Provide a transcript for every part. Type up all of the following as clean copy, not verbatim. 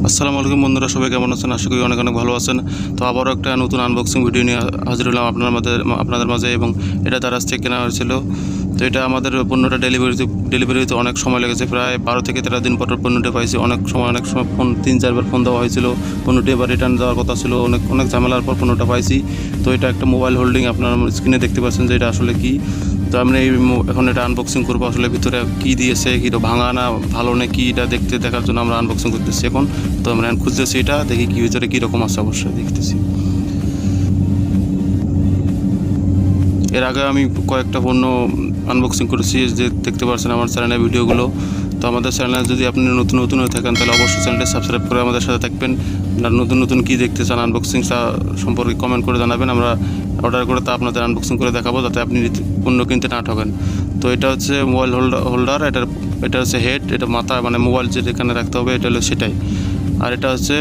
আসসালামু আলাইকুম বন্ধুরা, সবাই কেমন আছেন? আশা করি অনেক অনেক ভালো আছেন। তো আবারও একটা নতুন আনবক্সিং ভিডিও নিয়ে হাজির হলাম আপনাদের মাঝে। এবং এটা দারাজ থেকে কেনা হয়েছিল। তো এটা আমাদের পণ্যটা ডেলিভারিতে অনেক সময় লেগেছে, প্রায় 12 থেকে 13 দিন পর পণ্যটা পাইছি। অনেক সময় ফোন 3-4 বার ফোন দেওয়া হয়েছিল, পণ্যটি এবার রিটার্ন দেওয়ার কথা ছিল। অনেক ঝামেলার পর পণ্যটা পাইছি। তো এটা একটা মোবাইল হোল্ডিং, আপনারা স্ক্রিনে দেখতে পাচ্ছেন যে এটা আসলে কি। তো আমি এখন এটা আনবক্সিং করবো। আসলে ভিতরে কী দিয়েছে, কি ভাঙা না ভালো না কি, এটা দেখার জন্য আমরা আনবক্সিং করতেছি এখন। তো আমরা খুঁজতেছি এটা, দেখি কি ভিতরে কীরকম আছে, অবশ্যই দেখতেছি। এর আগে আমি কয়েকটা পণ্য আনবক্সিং করেছি, যে দেখতে পাচ্ছেন আমার চ্যানেলের ভিডিওগুলো। তো আমাদের চ্যানেলে যদি আপনি নতুন হয়ে থাকেন, তাহলে অবশ্যই চ্যানেলটি সাবস্ক্রাইব করে আমাদের সাথে থাকবেন। আর নতুন কী দেখতে চান আনবক্সিং সম্পর্কে কমেন্ট করে জানাবেন, আমরা অর্ডার করে তা আপনাদের আনবক্সিং করে দেখাবো, যাতে আপনি পণ্য কিনতে না ঠকেন। তো এটা হচ্ছে মোবাইল হোল্ডার, এটা হচ্ছে হেড, এটা মাথা, মানে মোবাইল যেখানে রাখতে হবে এটা হলো সেটাই। আর এটা হচ্ছে,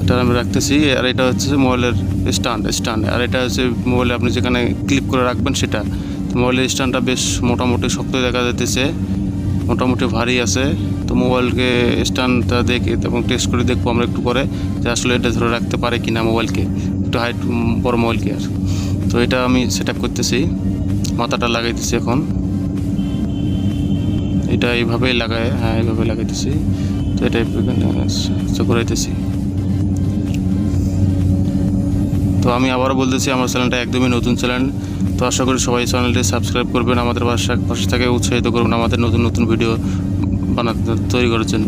এটা আমি রাখতেছি। আর এটা হচ্ছে মোবাইলের স্ট্যান্ড। আর এটা হচ্ছে মোবাইলে আপনি যেখানে ক্লিপ করে রাখবেন সেটা। তো মোবাইলের স্ট্যান্ডটা বেশ মোটামুটি শক্ত দেখা যাইতেছে, মোটামুটি ভারী আছে। তো মোবাইলকে স্ট্যান্ডটা দেখে এবং টেস্ট করে দেখবো আমরা একটু পরে, যে আসলে এটা ধরে রাখতে পারে কিনা মোবাইলকে, একটু হাইট বড় মোবাইলকে। আর তো এটা আমি সেট আপ করতেছি, মাথাটা লাগাইতেছি এখন। এটা এইভাবেই লাগায়, হ্যাঁ এইভাবে লাগাইতেছি। তো এটা ঘুরাইতেছি। তো আমি আবারও বলতেছি, আমার চ্যানেলটা একদমই নতুন চ্যানেল। তো আশা করি সবাই চ্যানেলটি সাবস্ক্রাইব করবেন, আমাদের পাশে থেকে উৎসাহিত করবেন আমাদের নতুন ভিডিও তৈরি করার জন্য।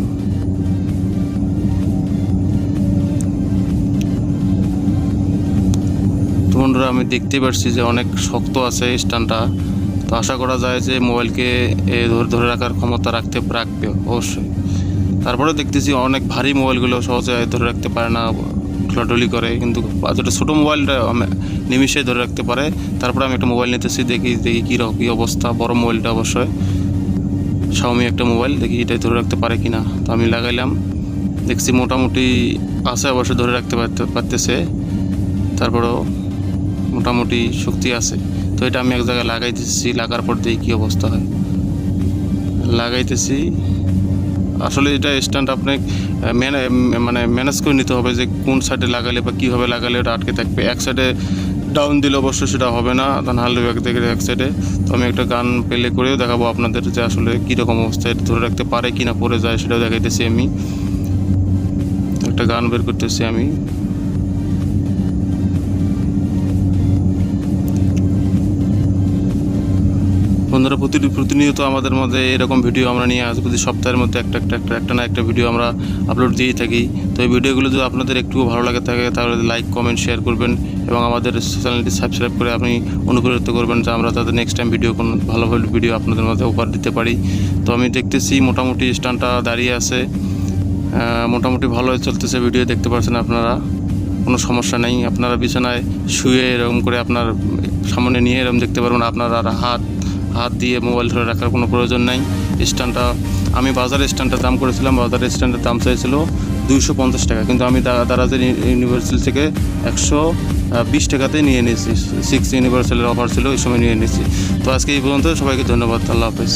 তো বন্ধুরা, আমি দেখতেই পাচ্ছি যে অনেক শক্ত আছে স্ট্যান্ডটা। তো আশা করা যায় যে মোবাইলকে ধরে রাখার ক্ষমতা রাখবে অবশ্যই। তারপরে দেখতেছি অনেক ভারী মোবাইলগুলো সহজে ধরে রাখতে পারে না, ঠেলাঠেলি করে। কিন্তু যেটা ছোটো মোবাইলটা নিমিষে ধরে রাখতে পারে। তারপরে আমি একটা মোবাইল নিতেছি, দেখি কী অবস্থা। বড় মোবাইলটা অবশ্যই Xiaomi একটা মোবাইল, দেখি এটাই ধরে রাখতে পারে কিনা। তো আমি লাগাইলাম, দেখছি মোটামুটি আছে, অবশ্যই ধরে রাখতে পারতেছে। তারপরেও মোটামুটি শক্তি আছে। তো এটা আমি এক জায়গায় লাগাইতেছি, লাগার পর দেখি কী অবস্থা হয়। লাগাইতেছি। আসলে এটা স্ট্যান্ড আপনি ম্যানেজ করে নিতে হবে, যে কোন সাইডে লাগালে বা কীভাবে লাগালে ওটা আটকে থাকবে। এক সাইডে ডাউন দিলে অবশ্যই সেটা হবে না, নাহলে এক সাইডে। তো আমি একটা গান প্লে করেও দেখাবো আপনাদের, যে আসলে কীরকম অবস্থায় ধরে রাখতে পারে কি না, পড়ে যায় সেটাও দেখাইতেছি। আমি একটা গান বের করতেছি আমি। বন্ধুরা, প্রতিনিয়ত আমাদের মধ্যে এরকম ভিডিও আমরা নিয়ে আসবো, প্রতি সপ্তাহের মধ্যে একটা ভিডিও আমরা আপলোড দিয়েই থাকি। তো এই ভিডিওগুলো যদি আপনাদের একটু ভালো লাগে থাকে, তাহলে লাইক কমেন্ট শেয়ার করবেন এবং আমাদের চ্যানেলটি সাবস্ক্রাইব করে আপনি অনুপ্রাণিত করবেন, যে আমরা তাদের নেক্সট টাইম কোনো ভালো ভিডিও আপনাদের মধ্যে উপহার দিতে পারি। তো আমি দেখতেছি মোটামুটি স্ট্যান্ডটা দাঁড়িয়ে আছে, মোটামুটি ভালোই চলতেছে। ভিডিও দেখতে পাচ্ছেন আপনারা, কোনো সমস্যা নেই। আপনারা বিছানায় শুয়ে এরকম করে আপনার সামনে নিয়ে এরকম দেখতে পারবেন। আপনারা হাত দিয়ে মোবাইল ধরে রাখার কোনো প্রয়োজন নাই। স্ট্যান্ডটা আমি স্ট্যান্ডটার দাম করেছিলাম, স্ট্যান্ডের দাম চাইছিল 250 টাকা, কিন্তু আমি দারাজের ইউনিভার্সাল থেকে 120 টাকাতেই নিয়ে নিয়েছি। 6 ইউনিভার্সালের অফার ছিল, ওই সময় নিয়ে নিয়েছি। তো আজকে এই পর্যন্ত, সবাইকে ধন্যবাদ, আল্লাহ হাফেজ।